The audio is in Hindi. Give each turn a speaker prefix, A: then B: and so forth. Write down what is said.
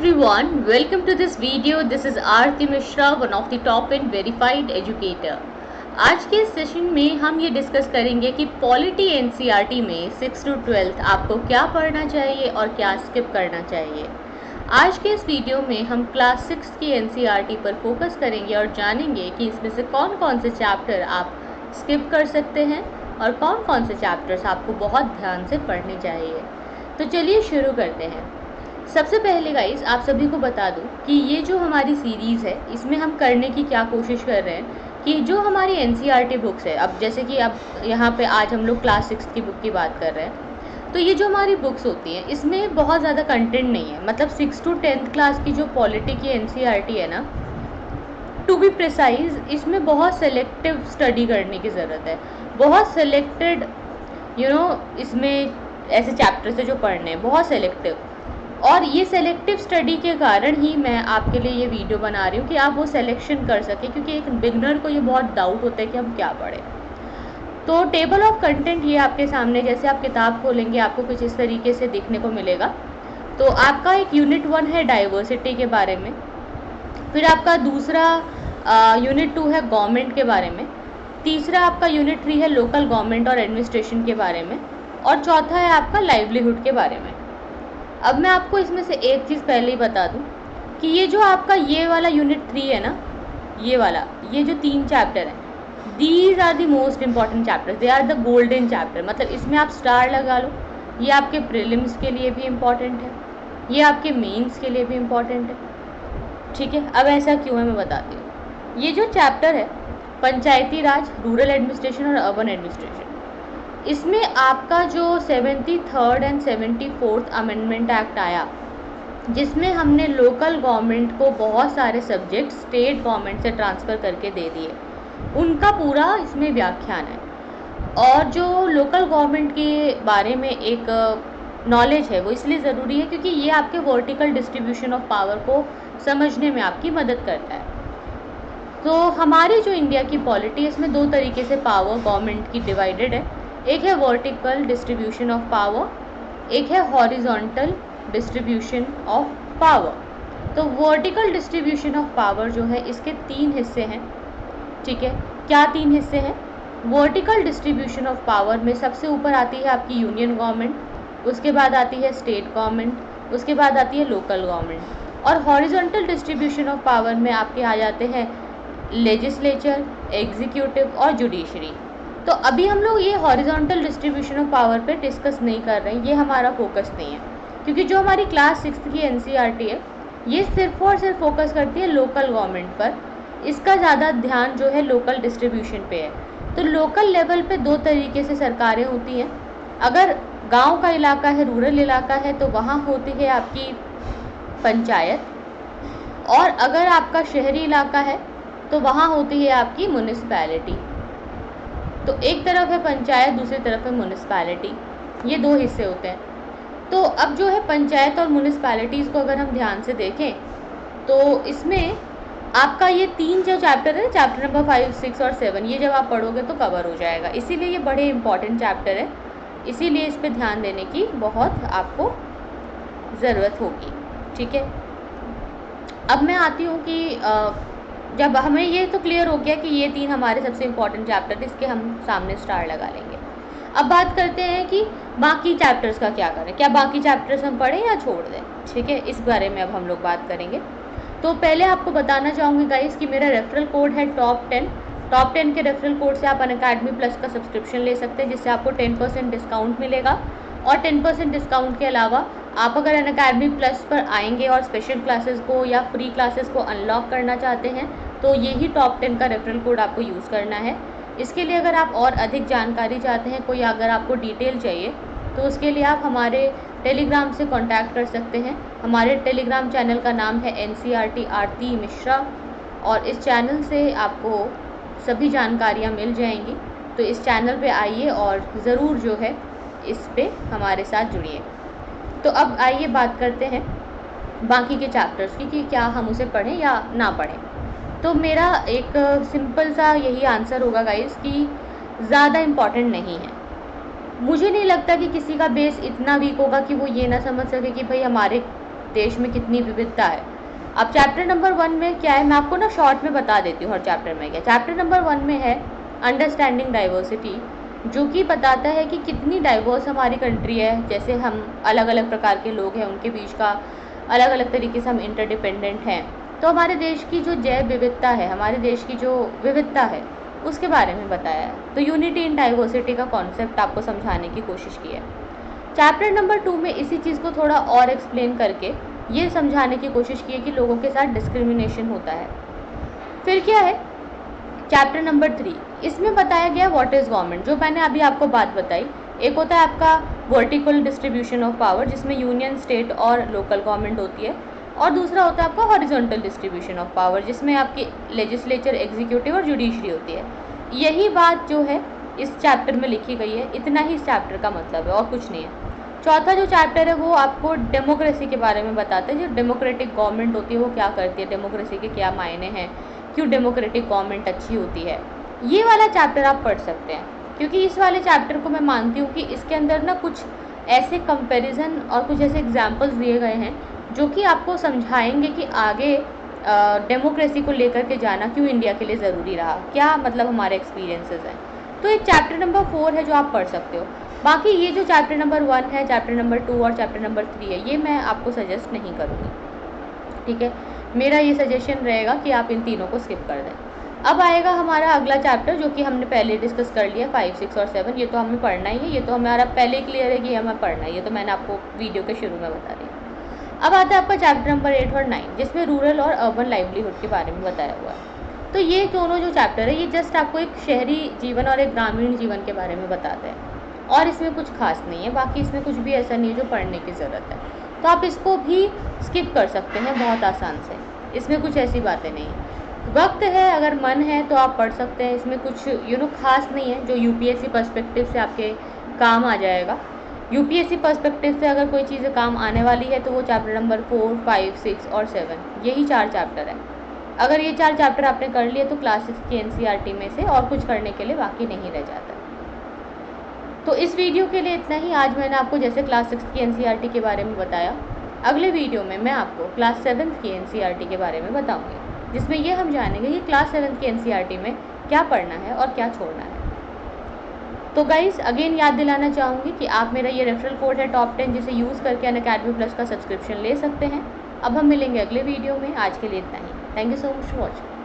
A: everyone, welcome to this video. This is Aarti Mishra, one of the top and verified educator. आज के सेशन में हम ये डिस्कस करेंगे कि पॉलिटी एनसीईआरटी में 6 to 12 आपको क्या पढ़ना चाहिए और क्या स्किप करना चाहिए। आज के इस वीडियो में हम क्लास 6 की एनसीईआरटी पर फोकस करेंगे और जानेंगे कि इसमें से कौन कौन से चैप्टर आप स्किप कर सकते हैं और कौन कौन से चैप्टर्स आपको बहुत ध्यान से पढ़ने चाहिए। तो चलिए शुरू करते हैं। सबसे पहले गाइस आप सभी को बता दूं कि ये जो हमारी सीरीज़ है इसमें हम करने की क्या कोशिश कर रहे हैं कि जो हमारी एनसीईआरटी बुक्स है, अब जैसे कि अब यहाँ पे आज हम लोग क्लास 6 की बुक की बात कर रहे हैं, तो ये जो हमारी बुक्स होती हैं इसमें बहुत ज़्यादा कंटेंट नहीं है। मतलब 6 to 10th क्लास की जो पॉलिटी की एनसीईआरटी है ना, टू बी प्रिसाइज, इसमें बहुत सेलेक्टिव स्टडी करने की ज़रूरत है। बहुत सेलेक्टेड इसमें ऐसे चैप्टर्स है जो पढ़ने हैं, बहुत सेलेक्टिव। और ये सेलेक्टिव स्टडी के कारण ही मैं आपके लिए ये वीडियो बना रही हूँ कि आप वो सिलेक्शन कर सकें, क्योंकि एक बिगनर को ये बहुत डाउट होता है कि हम क्या पढ़ें। तो टेबल ऑफ कंटेंट ये आपके सामने, जैसे आप किताब खोलेंगे आपको कुछ इस तरीके से देखने को मिलेगा। तो आपका एक यूनिट 1 है डाइवर्सिटी के बारे में, फिर आपका दूसरा यूनिट 2 है गवर्नमेंट के बारे में, तीसरा आपका यूनिट 3 है लोकल गवर्नमेंट और एडमिनिस्ट्रेशन के बारे में, और चौथा है आपका लाइवलीहुड के बारे में। अब मैं आपको इसमें से एक चीज़ पहले ही बता दूं कि ये जो आपका ये वाला यूनिट 3 है ना, ये जो 3 चैप्टर हैं, these are the most important chapters, they are the golden chapter. मतलब इसमें आप स्टार लगा लो। ये आपके प्रीलिम्स के लिए भी इम्पॉर्टेंट है, ये आपके मेंस के लिए भी इम्पॉर्टेंट है। ठीक है, अब ऐसा क्यों है मैं बताती हूँ। ये जो चैप्टर है पंचायती राज, रूरल एडमिनिस्ट्रेशन और अर्बन एडमिनिस्ट्रेशन, इसमें आपका जो 73rd and 74th amendment act आया, जिसमें हमने लोकल गवर्नमेंट को बहुत सारे सब्जेक्ट स्टेट गवर्नमेंट से ट्रांसफ़र करके दे दिए, उनका पूरा इसमें व्याख्यान है। और जो लोकल गवर्नमेंट के बारे में एक नॉलेज है वो इसलिए ज़रूरी है क्योंकि ये आपके वर्टिकल डिस्ट्रीब्यूशन ऑफ पावर को समझने में आपकी मदद करता है। तो हमारी जो इंडिया की पॉलिटी है इसमें 2 तरीके से पावर गवर्नमेंट की डिवाइडेड है। एक है वर्टिकल डिस्ट्रीब्यूशन ऑफ पावर, एक है हॉरिजॉन्टल डिस्ट्रीब्यूशन ऑफ पावर। तो वर्टिकल डिस्ट्रीब्यूशन ऑफ पावर जो है इसके 3 हिस्से हैं। ठीक है, क्या 3 हिस्से हैं? वर्टिकल डिस्ट्रीब्यूशन ऑफ पावर में सबसे ऊपर आती है आपकी यूनियन गवर्नमेंट, उसके बाद आती है स्टेट गवर्नमेंट, उसके बाद आती है लोकल गवर्नमेंट। और हॉरिजॉन्टल डिस्ट्रीब्यूशन ऑफ पावर में आपके आ जाते हैं लेजिस्लेचर, एग्जीक्यूटिव और जुडिशरी। तो अभी हम लोग ये हॉरिजॉन्टल डिस्ट्रीब्यूशन ऑफ पावर पे डिस्कस नहीं कर रहे हैं, ये हमारा फोकस नहीं है, क्योंकि जो हमारी क्लास 6 की एनसीईआरटी है ये सिर्फ और सिर्फ फोकस करती है लोकल गवर्नमेंट पर। इसका ज़्यादा ध्यान जो है लोकल डिस्ट्रीब्यूशन पे है। तो लोकल लेवल पे 2 तरीके से सरकारें होती हैं। अगर गाँव का इलाका है, रूरल इलाका है, तो वहाँ होती है आपकी पंचायत, और अगर आपका शहरी इलाका है तो वहाँ होती है आपकी म्यूनिसिपैलिटी। तो एक तरफ है पंचायत, दूसरी तरफ है म्यूनिसिपैलिटी, ये 2 हिस्से होते हैं। तो अब जो है पंचायत और म्यूनिसिपैलिटीज़ को अगर हम ध्यान से देखें तो इसमें आपका ये 3 जो चैप्टर है, चैप्टर नंबर 5, 6 और 7, ये जब आप पढ़ोगे तो कवर हो जाएगा। इसीलिए ये बड़े इंपॉर्टेंट चैप्टर है, इसीलिए इस पर ध्यान देने की बहुत आपको ज़रूरत होगी। ठीक है, अब मैं आती हूँ कि जब हमें ये तो क्लियर हो गया कि ये 3 हमारे सबसे इम्पॉर्टेंट चैप्टर, इसके हम सामने स्टार लगा लेंगे। अब बात करते हैं कि बाकी चैप्टर्स का क्या करें, क्या बाकी चैप्टर्स हम पढ़ें या छोड़ दें। ठीक है, इस बारे में अब हम लोग बात करेंगे। तो पहले आपको बताना चाहूँगी गाइस कि मेरा रेफरल कोड है टॉप 10। टॉप 10 के रेफरल कोड से आप अनअकैडमी प्लस का सब्सक्रिप्शन ले सकते हैं, जिससे आपको 10% डिस्काउंट मिलेगा। और 10% डिस्काउंट के अलावा आप अगर अनअकैडमी प्लस पर आएंगे और स्पेशल क्लासेस को या फ्री क्लासेस को अनलॉक करना चाहते हैं तो यही टॉप 10 का रेफरल कोड आपको यूज़ करना है। इसके लिए अगर आप और अधिक जानकारी चाहते हैं, कोई अगर आपको डिटेल चाहिए, तो उसके लिए आप हमारे टेलीग्राम से कांटेक्ट कर सकते हैं। हमारे टेलीग्राम चैनल का नाम है NCERT आरती मिश्रा, और इस चैनल से आपको सभी जानकारियाँ मिल जाएंगी। तो इस चैनल पे आइए और ज़रूर जो है इस पे हमारे साथ जुड़िए। तो अब आइए बात करते हैं बाकी के चैप्टर्स की कि क्या हम उसे पढ़ें या ना पढ़ें। तो मेरा एक सिंपल सा यही आंसर होगा गाइस कि ज़्यादा इम्पॉर्टेंट नहीं है। मुझे नहीं लगता कि किसी का बेस इतना वीक होगा कि वो ये ना समझ सके कि भाई हमारे देश में कितनी विविधता है। अब चैप्टर नंबर 1 में क्या है, मैं आपको ना शॉर्ट में बता देती हूँ हर चैप्टर में क्या। चैप्टर नंबर 1 में है अंडरस्टैंडिंग डाइवर्सिटी, जो कि बताता है कि कितनी डाइवर्स हमारी कंट्री है, जैसे हम अलग अलग प्रकार के लोग हैं, उनके बीच का अलग अलग तरीके से हम इंटरडिपेंडेंट हैं। तो हमारे देश की जो जैव विविधता है, हमारे देश की जो विविधता है, उसके बारे में बताया है। तो यूनिटी इन डाइवर्सिटी का कॉन्सेप्ट आपको समझाने की कोशिश की है। चैप्टर नंबर 2 में इसी चीज़ को थोड़ा और एक्सप्लेन करके ये समझाने की कोशिश की है कि लोगों के साथ डिस्क्रिमिनेशन होता है। फिर क्या है चैप्टर नंबर 3, इसमें बताया गया व्हाट इज़ गवर्नमेंट, जो मैंने अभी आपको बात बताई। एक होता है आपका वर्टिकल डिस्ट्रीब्यूशन ऑफ पावर, जिसमें यूनियन, स्टेट और लोकल गवर्नमेंट होती है, और दूसरा होता है आपका हॉरिजॉन्टल डिस्ट्रीब्यूशन ऑफ पावर, जिसमें आपकी लेजिस्लेचर, एग्जीक्यूटिव और जुडिशरी होती है। यही बात जो है इस चैप्टर में लिखी गई है, इतना ही इस चैप्टर का मतलब है और कुछ नहीं है। चौथा जो चैप्टर है वो आपको डेमोक्रेसी के बारे में बताता है, जो डेमोक्रेटिक गवर्नमेंट होती है वो क्या करती है, डेमोक्रेसी के क्या मायने हैं, क्यों डेमोक्रेटिक गवर्नमेंट अच्छी होती है। ये वाला चैप्टर आप पढ़ सकते हैं, क्योंकि इस वाले चैप्टर को मैं मानती हूँ कि इसके अंदर ना कुछ ऐसे कंपैरिजन और कुछ ऐसे एग्जाम्पल्स दिए गए हैं जो कि आपको समझाएंगे कि आगे डेमोक्रेसी को लेकर के जाना क्यों इंडिया के लिए ज़रूरी रहा, क्या मतलब हमारे एक्सपीरियंसेस हैं। तो एक चैप्टर नंबर 4 है जो आप पढ़ सकते हो। बाकी ये जो चैप्टर नंबर 1 है, चैप्टर नंबर 2 और चैप्टर नंबर 3 है, ये मैं आपको सजेस्ट नहीं करूँगी, ठीक है। मेरा ये सजेशन रहेगा कि आप इन तीनों को स्किप कर दें। अब आएगा हमारा अगला चैप्टर, जो कि हमने पहले डिस्कस कर लिया, 5, 6 और 7। ये तो हमें पढ़ना ही है, ये तो हमारा पहले क्लियर है कि हमें पढ़ना है, ये तो मैंने आपको वीडियो के शुरू में बता दिया। अब आता है आपका चैप्टर नंबर 8 और 9, जिसमें रूरल और अर्बन लाइवलीहुड के बारे में बताया हुआ है। तो ये दोनों जो चैप्टर है, ये जस्ट आपको एक शहरी जीवन और एक ग्रामीण जीवन के बारे में बताते हैं, और इसमें कुछ खास नहीं है। बाकी इसमें कुछ भी ऐसा नहीं है जो पढ़ने की ज़रूरत है, तो आप इसको भी स्किप कर सकते हैं बहुत आसान से। इसमें कुछ ऐसी बातें नहीं है, वक्त है, अगर मन है तो आप पढ़ सकते हैं। इसमें कुछ खास नहीं है जो यूपीएससी पर्सपेक्टिव से आपके काम आ जाएगा। यूपीएससी पर्सपेक्टिव से अगर कोई चीज़ें काम आने वाली है तो वो चैप्टर नंबर 4, 5, 6 और 7, यही 4 चैप्टर है। अगर ये 4 चैप्टर आपने कर लिए तो क्लास 6 की एनसीईआरटी में से और कुछ करने के लिए बाकी नहीं रह जाता। तो इस वीडियो के लिए इतना ही। आज मैंने आपको जैसे क्लास 6 की एनसीईआरटी के बारे में बताया, अगले वीडियो में मैं आपको क्लास 7 की एनसीईआरटी के बारे में बताऊँगी, जिसमें ये हम जानेंगे कि क्लास 7 की एनसीईआरटी में क्या पढ़ना है और क्या छोड़ना है। तो गाइस अगेन याद दिलाना चाहूँगी कि आप मेरा ये रेफरल कोड है टॉप 10, जिसे यूज़ करके अनअकैडमी प्लस का सब्सक्रिप्शन ले सकते हैं। अब हम मिलेंगे अगले वीडियो में, आज के लिए इतना ही। Thank you so much for watching.